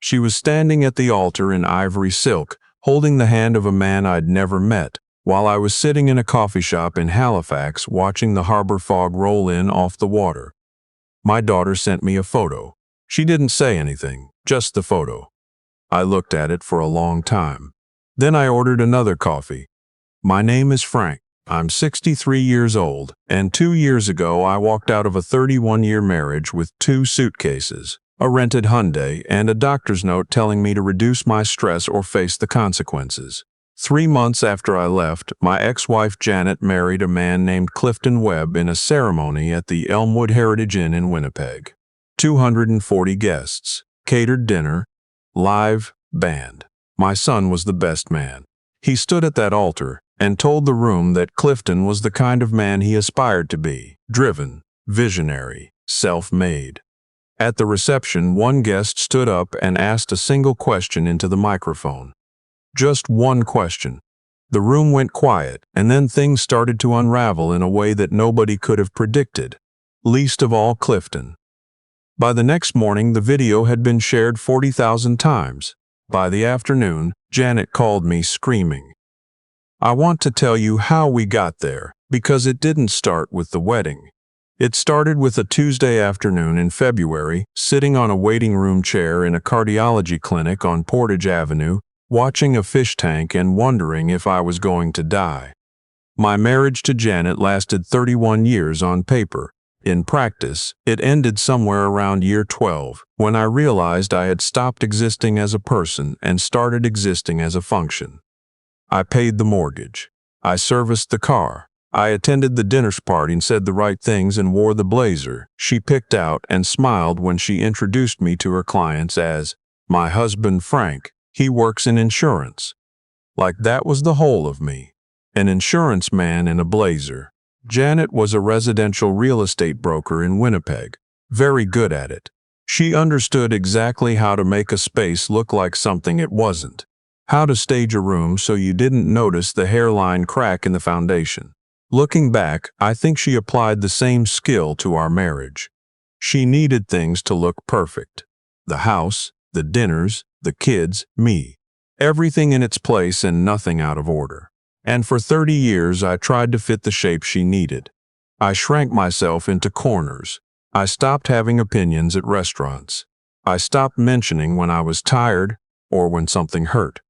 She was standing at the altar in ivory silk, holding the hand of a man I'd never met, while I was sitting in a coffee shop in Halifax watching the harbor fog roll in off the water. My daughter sent me a photo. She didn't say anything, just the photo. I looked at it for a long time. Then I ordered another coffee. My name is Frank. I'm 63 years old, and 2 years ago I walked out of a 31-year marriage with 2 suitcases, a rented Hyundai, and a doctor's note telling me to reduce my stress or face the consequences. 3 months after I left, my ex-wife Janet married a man named Clifton Webb in a ceremony at the Elmwood Heritage Inn in Winnipeg. 240 guests, catered dinner, live band. My son was the best man. He stood at that altar and told the room that Clifton was the kind of man he aspired to be, driven, visionary, self-made. At the reception, one guest stood up and asked a single question into the microphone. Just one question. The room went quiet, and then things started to unravel in a way that nobody could have predicted, least of all Clifton. By the next morning, the video had been shared 40,000 times. By the afternoon, Janet called me screaming. I want to tell you how we got there, because it didn't start with the wedding. It started with a Tuesday afternoon in February, sitting on a waiting room chair in a cardiology clinic on Portage Avenue, watching a fish tank and wondering if I was going to die. My marriage to Janet lasted 31 years on paper. In practice, it ended somewhere around year 12, when I realized I had stopped existing as a person and started existing as a function. I paid the mortgage. I serviced the car. I attended the dinner party and said the right things and wore the blazer she picked out and smiled when she introduced me to her clients as my husband Frank. He works in insurance. Like that was the whole of me. An insurance man in a blazer. Janet was a residential real estate broker in Winnipeg. Very good at it. She understood exactly how to make a space look like something it wasn't. How to stage a room so you didn't notice the hairline crack in the foundation. Looking back, I think she applied the same skill to our marriage. She needed things to look perfect. The house, the dinners, the kids, me. Everything in its place and nothing out of order. And for 30 years I tried to fit the shape she needed. I shrank myself into corners. I stopped having opinions at restaurants. I stopped mentioning when I was tired or when something hurt.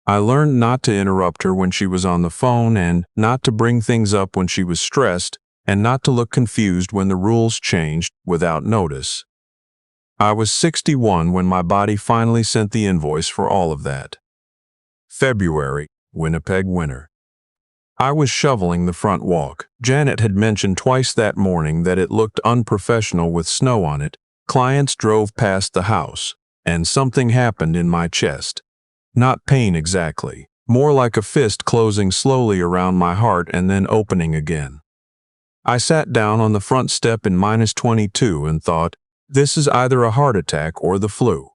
I learned not to interrupt her when she was on the phone and not to bring things up when she was stressed and not to look confused when the rules changed without notice. I was 61 when my body finally sent the invoice for all of that. February, Winnipeg winter. I was shoveling the front walk. Janet had mentioned twice that morning that it looked unprofessional with snow on it. Clients drove past the house, and something happened in my chest. Not pain exactly, more like a fist closing slowly around my heart and then opening again. I sat down on the front step in -22 and thought, this is either a heart attack or the flu.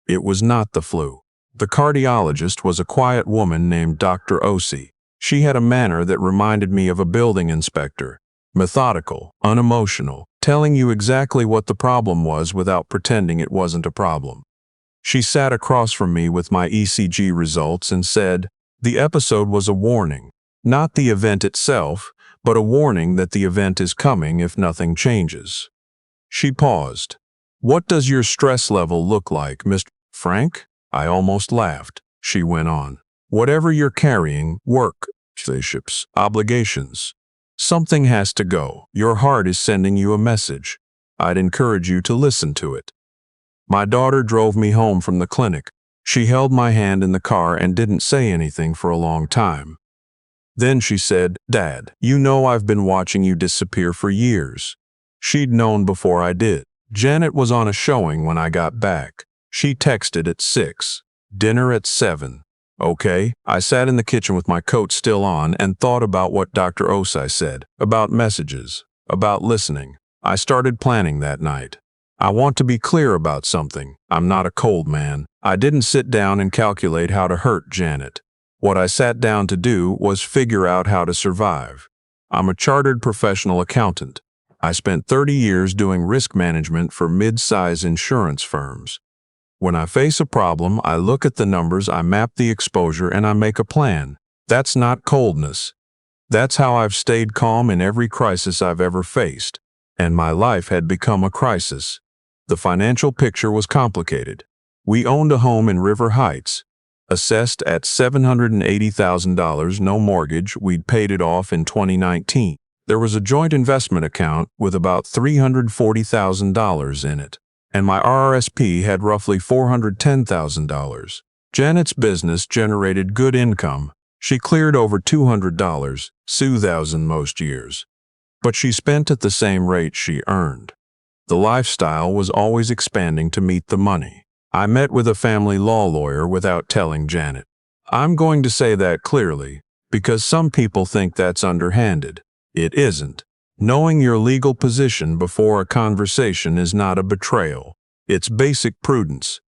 It was not the flu. The cardiologist was a quiet woman named Dr. Osi. She had a manner that reminded me of a building inspector, methodical, unemotional, telling you exactly what the problem was without pretending it wasn't a problem. She sat across from me with my ECG results and said, the episode was a warning, not the event itself, but a warning that the event is coming if nothing changes. She paused. What does your stress level look like, Mr. Frank? I almost laughed. She went on. Whatever you're carrying, work, relationships, obligations. Something has to go. Your heart is sending you a message. I'd encourage you to listen to it. My daughter drove me home from the clinic. She held my hand in the car and didn't say anything for a long time. Then she said, Dad, you know I've been watching you disappear for years. She'd known before I did. Janet was on a showing when I got back. She texted at 6. Dinner at 7. Okay, I sat in the kitchen with my coat still on and thought about what Dr. Osai said, about messages, about listening. I started planning that night. I want to be clear about something. I'm not a cold man. I didn't sit down and calculate how to hurt Janet. What I sat down to do was figure out how to survive. I'm a chartered professional accountant. I spent 30 years doing risk management for mid-size insurance firms. When I face a problem, I look at the numbers, I map the exposure, and I make a plan. That's not coldness. That's how I've stayed calm in every crisis I've ever faced. And my life had become a crisis. The financial picture was complicated. We owned a home in River Heights, assessed at $780,000, no mortgage. We'd paid it off in 2019. There was a joint investment account with about $340,000 in it, and my RRSP had roughly $410,000. Janet's business generated good income. She cleared over $200, $2,000 most years. But she spent at the same rate she earned. The lifestyle was always expanding to meet the money. I met with a family law lawyer without telling Janet. I'm going to say that clearly, because some people think that's underhanded. It isn't. Knowing your legal position before a conversation is not a betrayal. It's basic prudence.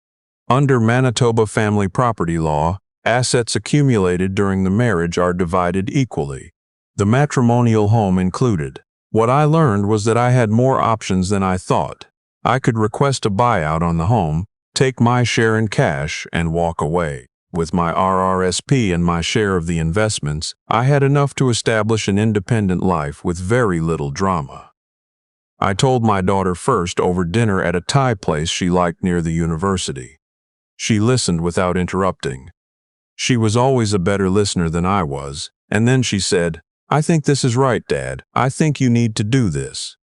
Under Manitoba family property law, assets accumulated during the marriage are divided equally. The matrimonial home included. What I learned was that I had more options than I thought. I could request a buyout on the home, take my share in cash, and walk away. With my RRSP and my share of the investments, I had enough to establish an independent life with very little drama. I told my daughter first over dinner at a Thai place she liked near the university. She listened without interrupting. She was always a better listener than I was, and then she said, "I think this is right, Dad. I think you need to do this."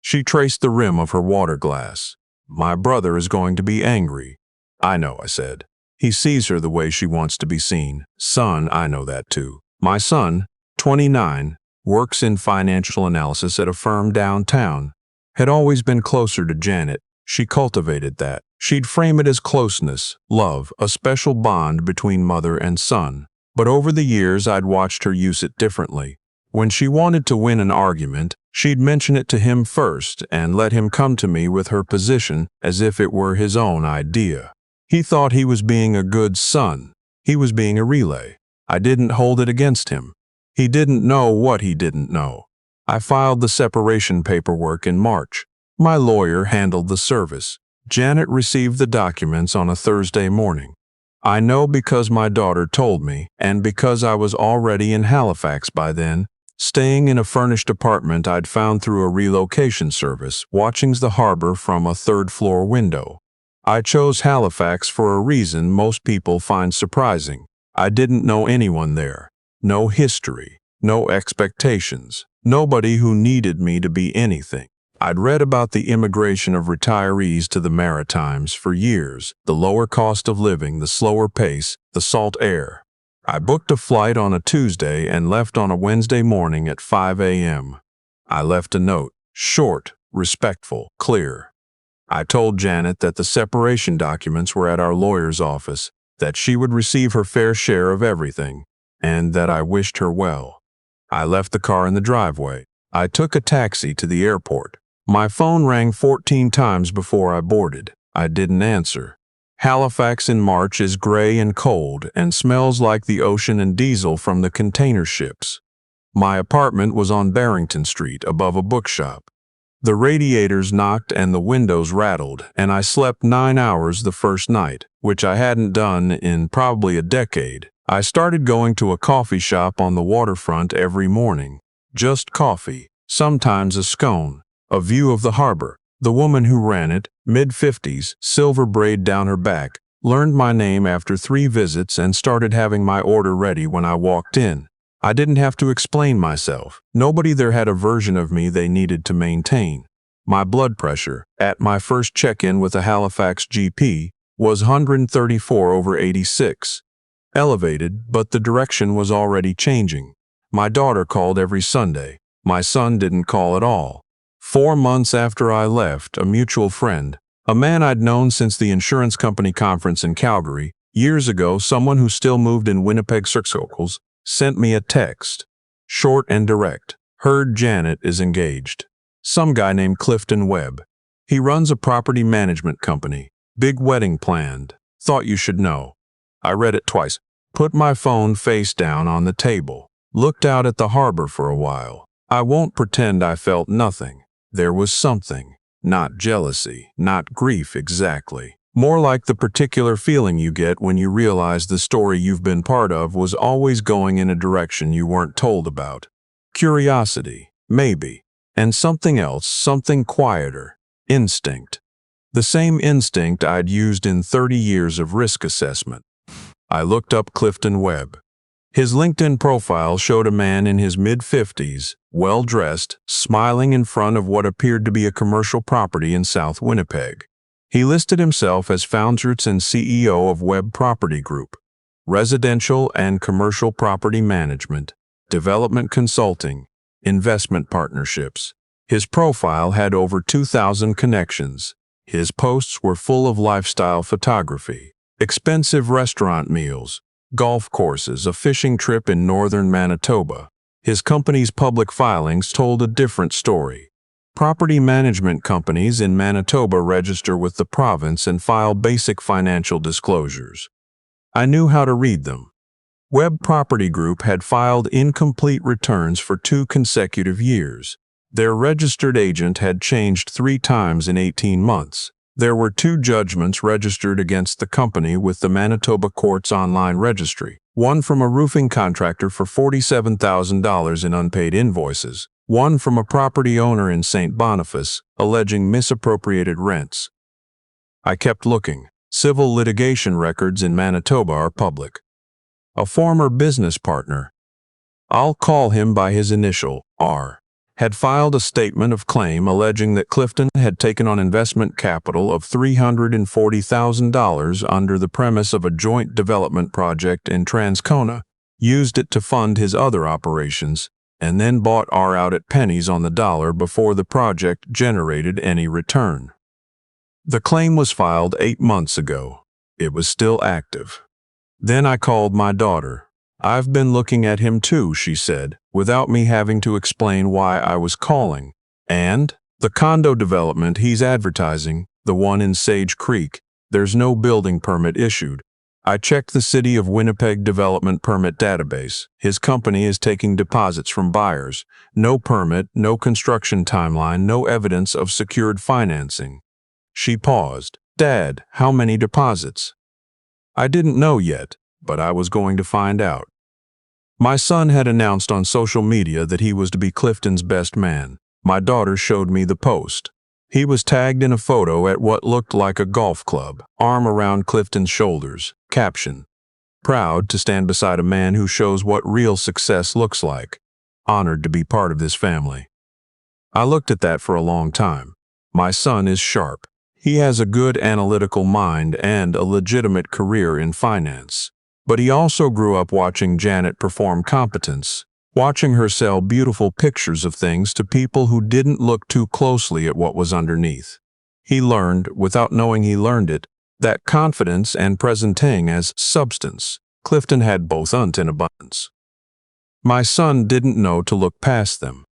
She traced the rim of her water glass. "My brother is going to be angry." "I know," I said. "He sees her the way she wants to be seen." "Son, I know that too." My son, 29, works in financial analysis at a firm downtown. Had always been closer to Janet. She cultivated that. She'd frame it as closeness, love, a special bond between mother and son. But over the years, I'd watched her use it differently. When she wanted to win an argument, she'd mention it to him first and let him come to me with her position as if it were his own idea. He thought he was being a good son. He was being a relay. I didn't hold it against him. He didn't know what he didn't know. I filed the separation paperwork in March. My lawyer handled the service. Janet received the documents on a Thursday morning. I know because my daughter told me, and because I was already in Halifax by then, staying in a furnished apartment I'd found through a relocation service, watching the harbor from a third-floor window. I chose Halifax for a reason most people find surprising. I didn't know anyone there. No history, no expectations, nobody who needed me to be anything. I'd read about the immigration of retirees to the Maritimes for years, the lower cost of living, the slower pace, the salt air. I booked a flight on a Tuesday and left on a Wednesday morning at 5 a.m. I left a note, short, respectful, clear. I told Janet that the separation documents were at our lawyer's office, that she would receive her fair share of everything, and that I wished her well. I left the car in the driveway. I took a taxi to the airport. My phone rang 14 times before I boarded. I didn't answer. Halifax in March is gray and cold and smells like the ocean and diesel from the container ships. My apartment was on Barrington Street above a bookshop. The radiators knocked and the windows rattled, and I slept 9 hours the first night, which I hadn't done in probably a decade. I started going to a coffee shop on the waterfront every morning. Just coffee, sometimes a scone, a view of the harbor. The woman who ran it, mid-50s, silver braid down her back, learned my name after 3 visits and started having my order ready when I walked in. I didn't have to explain myself. Nobody there had a version of me they needed to maintain. My blood pressure, at my first check-in with a Halifax GP, was 134/86. Elevated, but the direction was already changing. My daughter called every Sunday. My son didn't call at all. 4 months after I left, a mutual friend, a man I'd known since the insurance company conference in Calgary, years ago, someone who still moved in Winnipeg circles, sent me a text. Short and direct. Heard Janet is engaged. Some guy named Clifton Webb. He runs a property management company. Big wedding planned. Thought you should know. I read it twice. Put my phone face down on the table. Looked out at the harbor for a while. I won't pretend I felt nothing. There was something. Not jealousy, not grief exactly. More like the particular feeling you get when you realize the story you've been part of was always going in a direction you weren't told about. Curiosity, maybe, and something else, something quieter, instinct. The same instinct I'd used in 30 years of risk assessment. I looked up Clifton Webb. His LinkedIn profile showed a man in his mid-50s, well-dressed, smiling in front of what appeared to be a commercial property in South Winnipeg. He listed himself as founder and CEO of Webb Property Group, residential and commercial property management, development consulting, investment partnerships. His profile had over 2,000 connections. His posts were full of lifestyle photography, expensive restaurant meals, golf courses, a fishing trip in northern Manitoba. His company's public filings told a different story. Property management companies in Manitoba register with the province and file basic financial disclosures. I knew how to read them. Webb Property Group had filed incomplete returns for 2 consecutive years. Their registered agent had changed 3 times in 18 months. There were 2 judgments registered against the company with the Manitoba Courts online registry, one from a roofing contractor for $47,000 in unpaid invoices, one from a property owner in St. Boniface, alleging misappropriated rents. I kept looking. Civil litigation records in Manitoba are public. A former business partner, I'll call him by his initial, R, had filed a statement of claim alleging that Clifton had taken on investment capital of $340,000 under the premise of a joint development project in Transcona, used it to fund his other operations, and then bought R out at pennies on the dollar before the project generated any return. The claim was filed 8 months ago. It was still active. Then I called my daughter. I've been looking at him too, she said, without me having to explain why I was calling. And the condo development he's advertising, the one in Sage Creek, there's no building permit issued. I checked the City of Winnipeg Development Permit database. His company is taking deposits from buyers. No permit, no construction timeline, no evidence of secured financing. She paused. Dad, how many deposits? I didn't know yet, but I was going to find out. My son had announced on social media that he was to be Clifton's best man. My daughter showed me the post. He was tagged in a photo at what looked like a golf club, arm around Clifton's shoulders. Caption: proud to stand beside a man who shows what real success looks like. Honored to be part of this family. I looked at that for a long time. My son is sharp. He has a good analytical mind and a legitimate career in finance. But he also grew up watching Janet perform competence, watching her sell beautiful pictures of things to people who didn't look too closely at what was underneath. He learned, without knowing he learned it, that confidence and presenting as substance. Clifton had both in abundance. My son didn't know to look past them.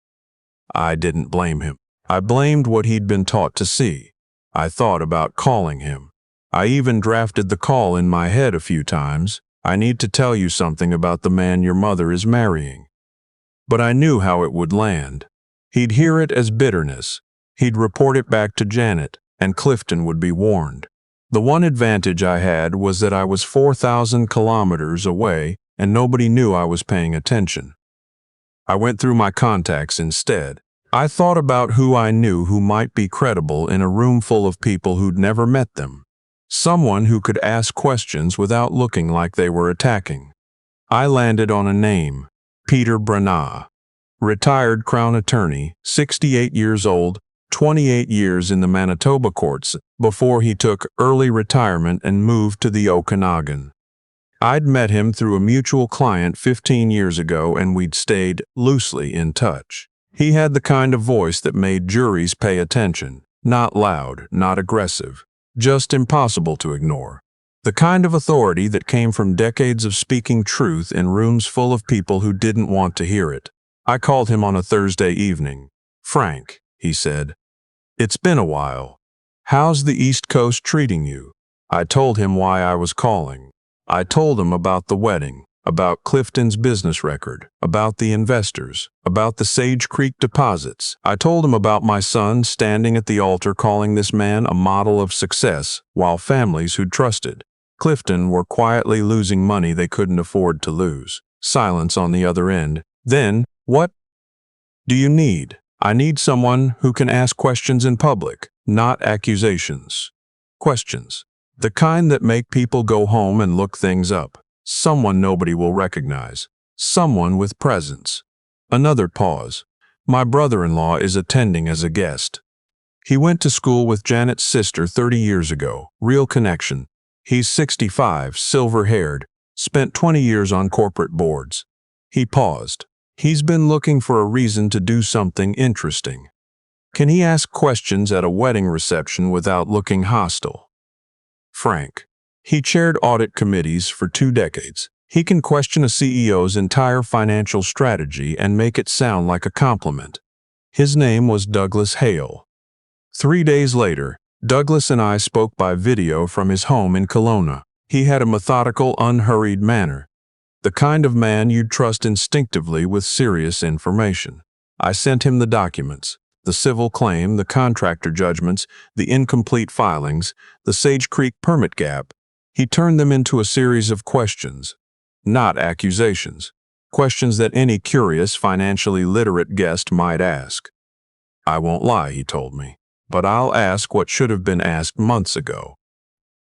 I didn't blame him. I blamed what he'd been taught to see. I thought about calling him. I even drafted the call in my head a few times. I need to tell you something about the man your mother is marrying. But I knew how it would land. He'd hear it as bitterness. He'd report it back to Janet, and Clifton would be warned. The one advantage I had was that I was 4,000 kilometers away, and nobody knew I was paying attention. I went through my contacts instead. I thought about who I knew who might be credible in a room full of people who'd never met them. Someone who could ask questions without looking like they were attacking. I landed on a name, Peter Branagh. Retired Crown Attorney, 68 years old, 28 years in the Manitoba courts before he took early retirement and moved to the Okanagan. I'd met him through a mutual client 15 years ago and we'd stayed loosely in touch. He had the kind of voice that made juries pay attention, not loud, not aggressive. Just impossible to ignore. The kind of authority that came from decades of speaking truth in rooms full of people who didn't want to hear it. I called him on a Thursday evening. Frank, he said, it's been a while. How's the East Coast treating you? I told him why I was calling. I told him about the wedding. about Clifton's business record, about the investors, about the Sage Creek deposits. I told him about my son standing at the altar calling this man a model of success, while families who'd trusted Clifton were quietly losing money they couldn't afford to lose. Silence on the other end. Then, what do you need? I need someone who can ask questions in public, not accusations. Questions. The kind that make people go home and look things up. Someone nobody will recognize. Someone with presence. Another pause. My brother-in-law is attending as a guest. He went to school with Janet's sister 30 years ago. Real connection. He's 65, silver-haired, spent 20 years on corporate boards. He paused. He's been looking for a reason to do something interesting. Can he ask questions at a wedding reception without looking hostile? Frank. He chaired audit committees for 2 decades. He can question a CEO's entire financial strategy and make it sound like a compliment. His name was Douglas Hale. 3 days later, Douglas and I spoke by video from his home in Kelowna. He had a methodical, unhurried manner, the kind of man you'd trust instinctively with serious information. I sent him the documents, the civil claim, the contractor judgments, the incomplete filings, the Sage Creek permit gap. He turned them into a series of questions, not accusations, questions that any curious, financially literate guest might ask. I won't lie, he told me, but I'll ask what should have been asked months ago.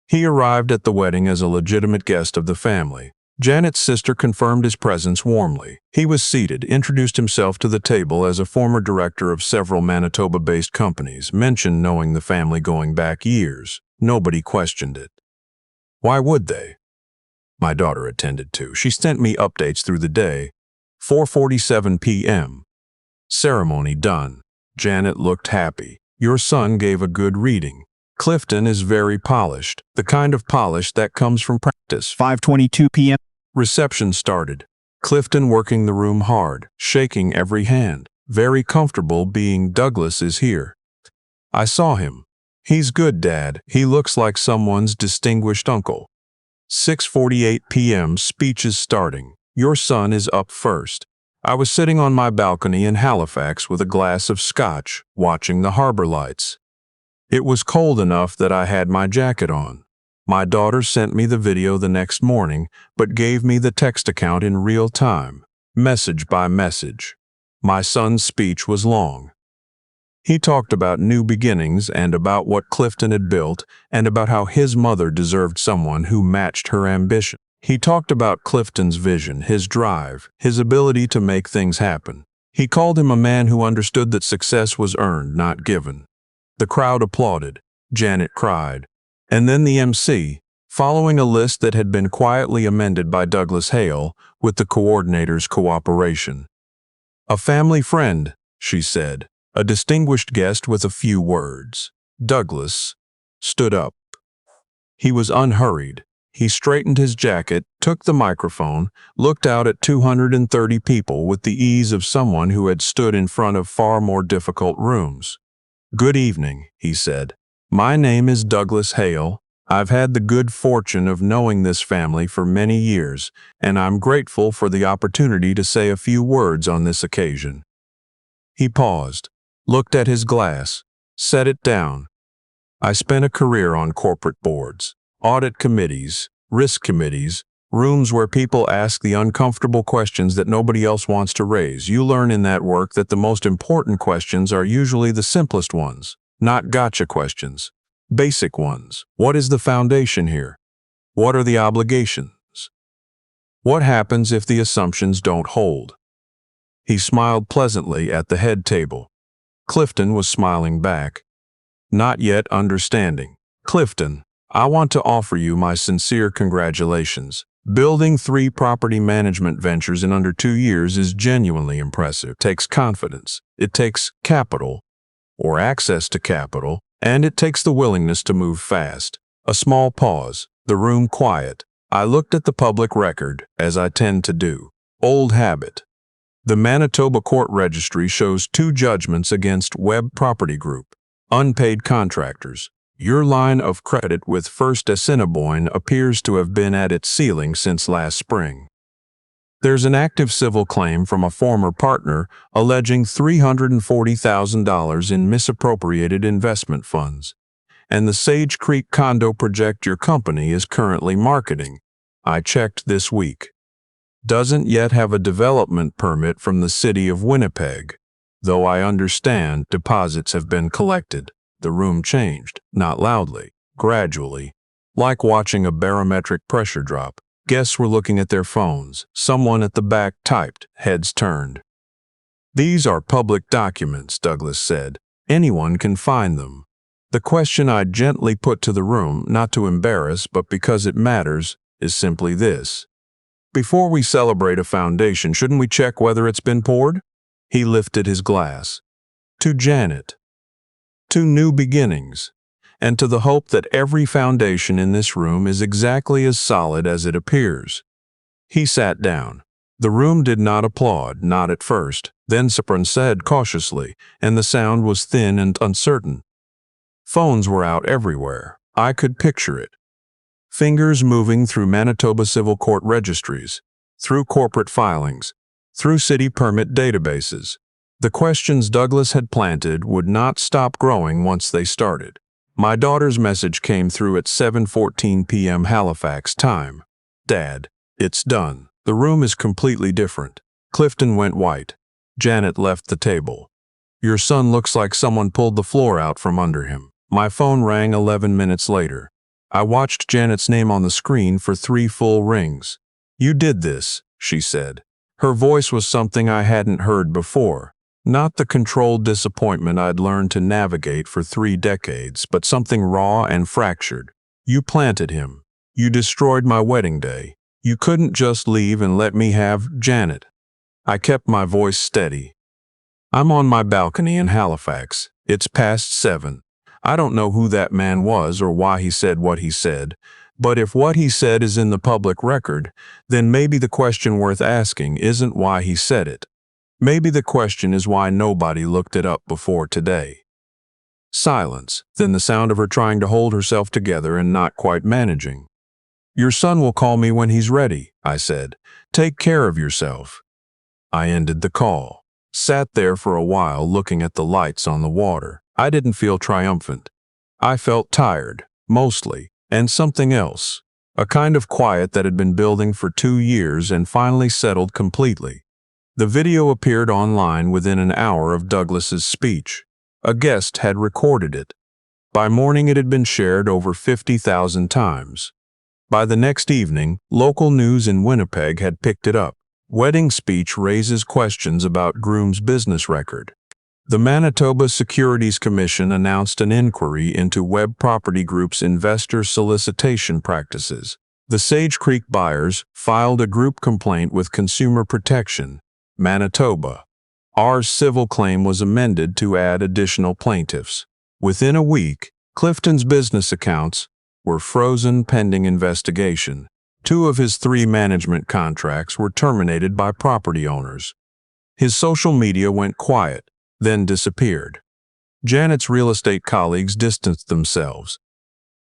He arrived at the wedding as a legitimate guest of the family. Janet's sister confirmed his presence warmly. He was seated, introduced himself to the table as a former director of several Manitoba-based companies, mentioned knowing the family going back years. Nobody questioned it. Why would they? My daughter attended too. She sent me updates through the day. 4:47 p.m. Ceremony done. Janet looked happy. Your son gave a good reading. Clifton is very polished, the kind of polish that comes from practice. 5:22 p.m. Reception started. Clifton working the room hard, shaking every hand, very comfortable being Douglas is here. I saw him. He's good, Dad. He looks like someone's distinguished uncle. 6:48 p.m. Speech is starting. Your son is up first. I was sitting on my balcony in Halifax with a glass of scotch, watching the harbor lights. It was cold enough that I had my jacket on. My daughter sent me the video the next morning, but gave me the text account in real time, message by message. My son's speech was long. He talked about new beginnings and about what Clifton had built and about how his mother deserved someone who matched her ambition. He talked about Clifton's vision, his drive, his ability to make things happen. He called him a man who understood that success was earned, not given. The crowd applauded. Janet cried. And then the MC, following a list that had been quietly amended by Douglas Hale with the coordinator's cooperation. A family friend, she said, a distinguished guest with a few words. Douglas stood up. He was unhurried. He straightened his jacket, took the microphone, looked out at 230 people with the ease of someone who had stood in front of far more difficult rooms. Good evening, he said. My name is Douglas Hale. I've had the good fortune of knowing this family for many years, and I'm grateful for the opportunity to say a few words on this occasion. He paused, looked at his glass, set it down. I spent a career on corporate boards, audit committees, risk committees, rooms where people ask the uncomfortable questions that nobody else wants to raise. You learn in that work that the most important questions are usually the simplest ones, not gotcha questions, basic ones. What is the foundation here? What are the obligations? What happens if the assumptions don't hold? He smiled pleasantly at the head table. Clifton was smiling back, not yet understanding. Clifton, I want to offer you my sincere congratulations. Building 3 property management ventures in under 2 years is genuinely impressive. It takes confidence, it takes capital, or access to capital, and it takes the willingness to move fast. A small pause, the room quiet. I looked at the public record, as I tend to do. Old habit. The Manitoba Court Registry shows 2 judgments against Webb Property Group, unpaid contractors. Your line of credit with First Assiniboine appears to have been at its ceiling since last spring. There's an active civil claim from a former partner alleging $340,000 in misappropriated investment funds. And the Sage Creek condo project your company is currently marketing, I checked this week, doesn't yet have a development permit from the city of Winnipeg. Though I understand deposits have been collected, the room changed, not loudly, gradually, like watching a barometric pressure drop. Guests were looking at their phones. Someone at the back typed, heads turned. These are public documents, Douglas said. Anyone can find them. The question I gently put to the room, not to embarrass, but because it matters, is simply this. Before we celebrate a foundation, shouldn't we check whether it's been poured? He lifted his glass. To Janet. To new beginnings. And to the hope that every foundation in this room is exactly as solid as it appears. He sat down. The room did not applaud, not at first. Then Sopran said cautiously, and the sound was thin and uncertain. Phones were out everywhere. I could picture it. Fingers moving through Manitoba civil court registries, through corporate filings, through city permit databases. The questions Douglas had planted would not stop growing once they started. My daughter's message came through at 7:14 p.m. Halifax time. Dad, it's done. The room is completely different. Clifton went white. Janet left the table. Your son looks like someone pulled the floor out from under him. My phone rang 11 minutes later. I watched Janet's name on the screen for 3 full rings. You did this, she said. Her voice was something I hadn't heard before. Not the controlled disappointment I'd learned to navigate for 3 decades, but something raw and fractured. You planted him. You destroyed my wedding day. You couldn't just leave and let me have Janet. I kept my voice steady. I'm on my balcony in Halifax. It's past 7. I don't know who that man was or why he said what he said, but if what he said is in the public record, then maybe the question worth asking isn't why he said it. Maybe the question is why nobody looked it up before today. Silence, then the sound of her trying to hold herself together and not quite managing. Your son will call me when he's ready, I said. Take care of yourself. I ended the call, sat there for a while looking at the lights on the water. I didn't feel triumphant. I felt tired, mostly, and something else. A kind of quiet that had been building for 2 years and finally settled completely. The video appeared online within an hour of Douglas's speech. A guest had recorded it. By morning it had been shared over 50,000 times. By the next evening, local news in Winnipeg had picked it up. Wedding speech raises questions about groom's business record. The Manitoba Securities Commission announced an inquiry into Webb Property Group's investor solicitation practices. The Sage Creek buyers filed a group complaint with Consumer Protection, Manitoba. Our civil claim was amended to add additional plaintiffs. Within a week, Clifton's business accounts were frozen pending investigation. 2 of his 3 management contracts were terminated by property owners. His social media went quiet, then disappeared. Janet's real estate colleagues distanced themselves.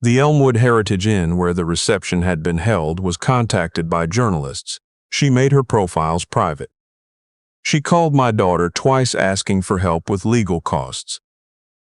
The Elmwood Heritage Inn, where the reception had been held, was contacted by journalists. She made her profiles private. She called my daughter twice asking for help with legal costs.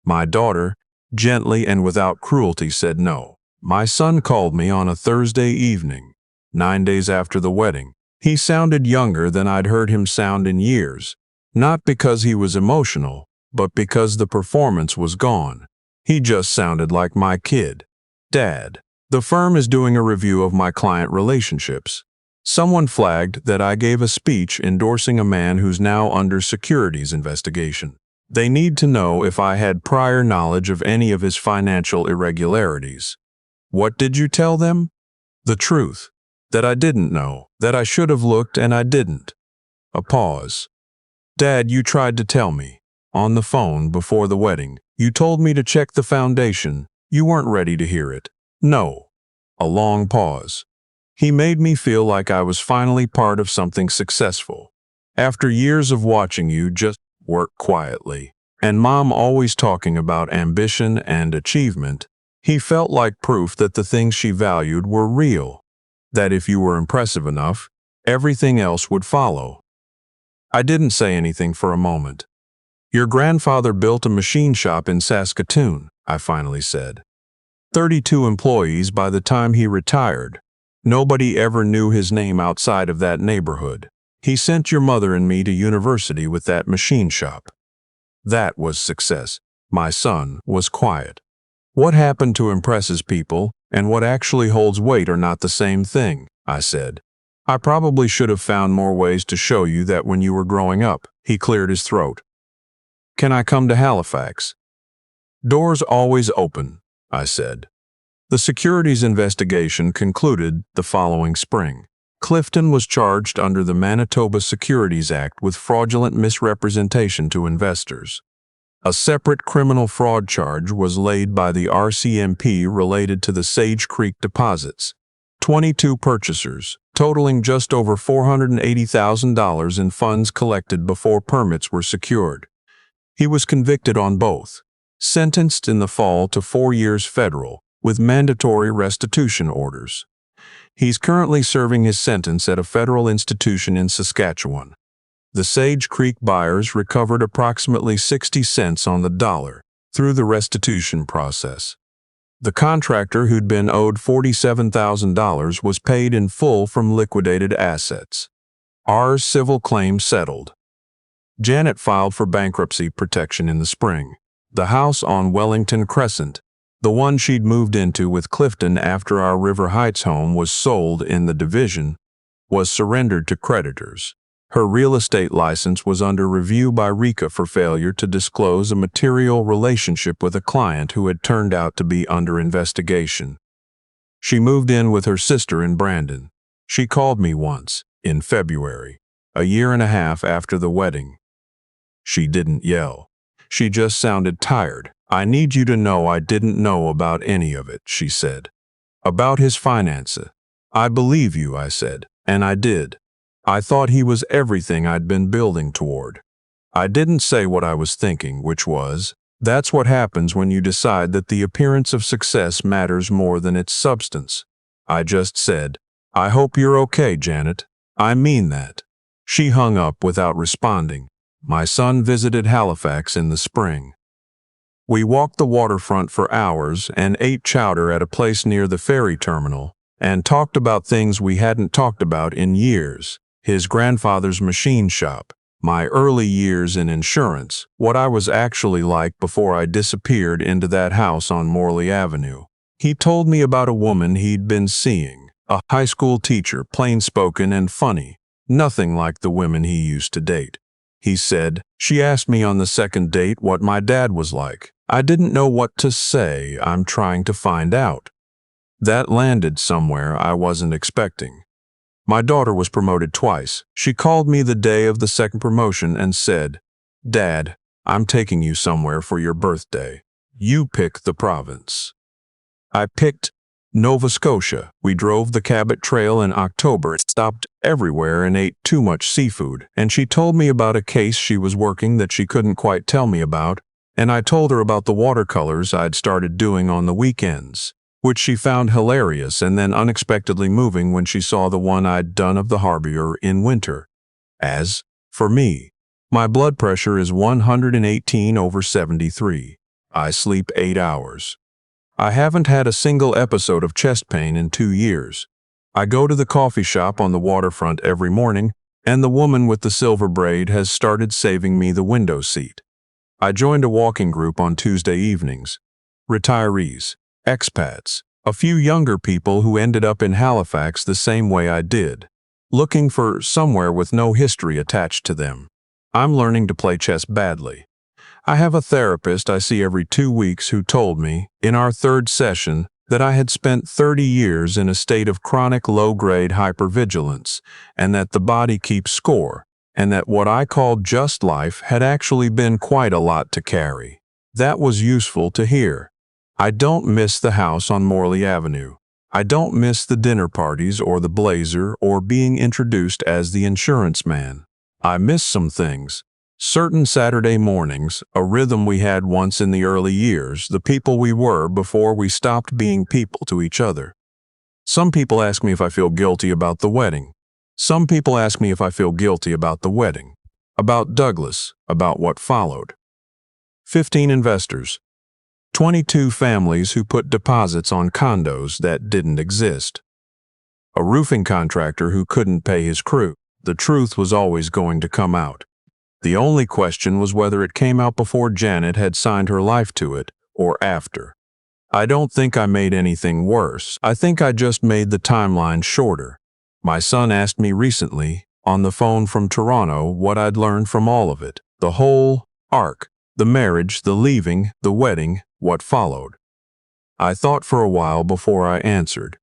My daughter, gently and without cruelty, said no. My son called me on a Thursday evening, 9 days after the wedding. He sounded younger than I'd heard him sound in years. Not because he was emotional, but because the performance was gone. He just sounded like my kid. Dad, the firm is doing a review of my client relationships. Someone flagged that I gave a speech endorsing a man who's now under securities investigation. They need to know if I had prior knowledge of any of his financial irregularities. What did you tell them? The truth. That I didn't know, that I should have looked and I didn't. A pause. Dad, you tried to tell me. On the phone before the wedding, you told me to check the foundation. You weren't ready to hear it. No. A long pause. He made me feel like I was finally part of something successful. After years of watching you just work quietly, and Mom always talking about ambition and achievement, he felt like proof that the things she valued were real. That if you were impressive enough, Everything else would follow. I didn't say anything for a moment. Your grandfather built a machine shop in Saskatoon, I finally said. 32 employees by the time he retired. Nobody ever knew his name outside of that neighborhood. He sent your mother and me to university with that machine shop. That was success. My son was quiet. What happened to impresses people and what actually holds weight are not the same thing, I said. I probably should have found more ways to show you that when you were growing up. He cleared his throat. Can I come to Halifax? Doors always open, I said. The securities investigation concluded the following spring. Clifton was charged under the Manitoba Securities Act with fraudulent misrepresentation to investors. A separate criminal fraud charge was laid by the RCMP related to the Sage Creek deposits. 22 purchasers, totaling just over $480,000 in funds collected before permits were secured. He was convicted on both, sentenced in the fall to 4 years federal, with mandatory restitution orders. He's currently serving his sentence at a federal institution in Saskatchewan. The Sage Creek buyers recovered approximately 60 cents on the dollar through the restitution process. The contractor who'd been owed $47,000 was paid in full from liquidated assets. Our civil claim settled. Janet filed for bankruptcy protection in the spring. The house on Wellington Crescent, the one she'd moved into with Clifton after our River Heights home was sold in the division, was surrendered to creditors. Her real estate license was under review by RECA for failure to disclose a material relationship with a client who had turned out to be under investigation. She moved in with her sister in Brandon. She called me once, in February, a year and a half after the wedding. She didn't yell. She just sounded tired. I need you to know I didn't know about any of it, she said. About his finances. I believe you, I said, and I did. I thought he was everything I'd been building toward. I didn't say what I was thinking, which was, that's what happens when you decide that the appearance of success matters more than its substance. I just said, I hope you're okay, Janet. I mean that. She hung up without responding. My son visited Halifax in the spring. We walked the waterfront for hours and ate chowder at a place near the ferry terminal and talked about things we hadn't talked about in years. His grandfather's machine shop, my early years in insurance, what I was actually like before I disappeared into that house on Morley Avenue. He told me about a woman he'd been seeing, a high school teacher, plain-spoken and funny, nothing like the women he used to date. He said, she asked me on the second date what my dad was like. I didn't know what to say. I'm trying to find out. That landed somewhere I wasn't expecting. My daughter was promoted twice. She called me the day of the second promotion and said, Dad, I'm taking you somewhere for your birthday. You pick the province. I picked Nova Scotia. We drove the Cabot Trail in October, stopped everywhere and ate too much seafood, and she told me about a case she was working that she couldn't quite tell me about, and I told her about the watercolors I'd started doing on the weekends, which she found hilarious and then unexpectedly moving when she saw the one I'd done of the harbor in winter. As for me, my blood pressure is 118/73. I sleep 8 hours. I haven't had a single episode of chest pain in 2 years. I go to the coffee shop on the waterfront every morning, and the woman with the silver braid has started saving me the window seat. I joined a walking group on Tuesday evenings. Retirees, expats, a few younger people who ended up in Halifax the same way I did, looking for somewhere with no history attached to them. I'm learning to play chess badly. I have a therapist I see every 2 weeks who told me, in our third session, that I had spent 30 years in a state of chronic low-grade hypervigilance, and that the body keeps score, and that what I called just life had actually been quite a lot to carry. That was useful to hear. I don't miss the house on Morley Avenue. I don't miss the dinner parties or the blazer or being introduced as the insurance man. I miss some things. Certain Saturday mornings, a rhythm we had once in the early years, the people we were before we stopped being people to each other. Some people ask me if I feel guilty about the wedding. Some people ask me if I feel guilty about the wedding, about Douglas, about what followed. 15 investors, 22 families who put deposits on condos that didn't exist, a roofing contractor who couldn't pay his crew. The truth was always going to come out. The only question was whether it came out before Janet had signed her life to it or after. I don't think I made anything worse. I think I just made the timeline shorter. My son asked me recently, on the phone from Toronto, what I'd learned from all of it. The whole arc, the marriage, the leaving, the wedding, what followed. I thought for a while before I answered.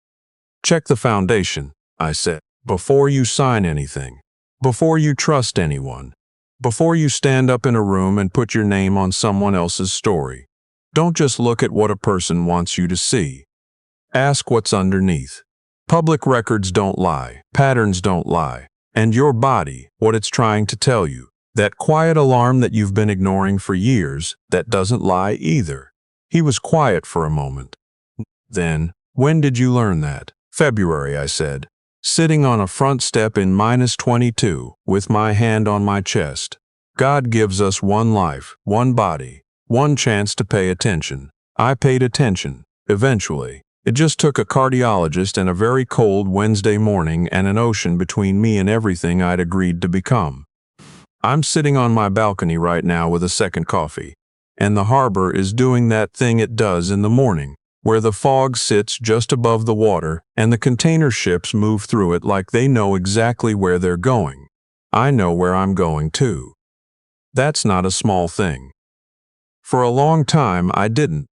Check the foundation, I said, before you sign anything, before you trust anyone, before you stand up in a room and put your name on someone else's story. Don't just look at what a person wants you to see. Ask what's underneath. Public records don't lie, patterns don't lie, and your body, what it's trying to tell you, that quiet alarm that you've been ignoring for years, that doesn't lie either. He was quiet for a moment. Then, when did you learn that? February, I said, sitting on a front step in -22, with my hand on my chest. God gives us one life, one body, one chance to pay attention. I paid attention, eventually. It just took a cardiologist and a very cold Wednesday morning and an ocean between me and everything I'd agreed to become. I'm sitting on my balcony right now with a second coffee, and the harbor is doing that thing it does in the morning, where the fog sits just above the water and the container ships move through it like they know exactly where they're going. I know where I'm going too. That's not a small thing. For a long time I didn't.